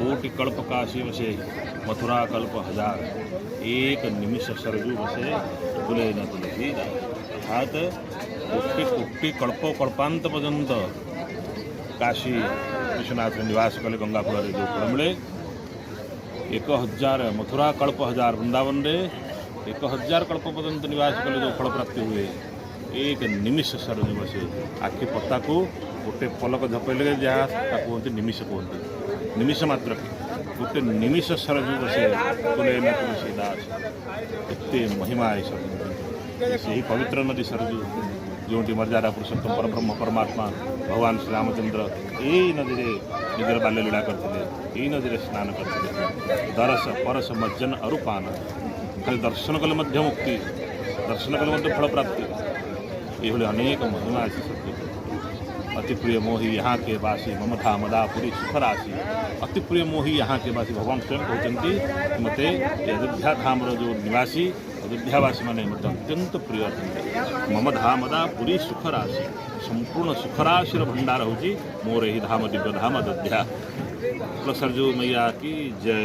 कोटि कल्प काशी वसे मथुरा कल्प हजार, एक निमिष सरजू वसे तुले न तुलसी। अर्थात कोटि कोटि कल्प कल्पांत पर्यंत काशी विश्वनाथ निवास कले गंगापुर जो फल मिले, 1000 मथुरा कल्प हजार वृंदावन रे 1000 कल्प पर्यंत निवास कले जो फल प्राप्ति हुए, एक निमिष सरजू वसे आखि पत्ता को गोटे पलक झपैले जहाँ कहते निमिष कहते, निमिष मात्र गोटे निमिष सरजू बसे तुले न तुलसी दास। एते महिमा है सरजू, से ही पवित्र नदी सरजू जो मर्यादा पुरुषोत्तम परब्रह्म परमात्मा भगवान श्री रामचंद्र यही नदी में निजर बाल्य लीला करते, यही नदी में स्नान करते। दरस परस मज्जन अरुपान, खाली दर्शन कले मध्य मुक्ति, दर्शन कले मध्य फल प्राप्ति, ये अनेक महिमा है सरजू। अति प्रिय मोही यहाँ के वासी मम धाम मदापुरी सुखराशि। अति प्रिय मोही यहाँ के वासी भगवान स्वयं कहते मत अयोध्या धाम जो निवासी अयोध्यावासी मैंने अत्यंत प्रिय अटंते। मम धाम मदापुरी सुखराशि, संपूर्ण सुखराशि भंडार हूँ मोर ही धाम दिव्य धाम अयोध्या। सरजू मैया की जय।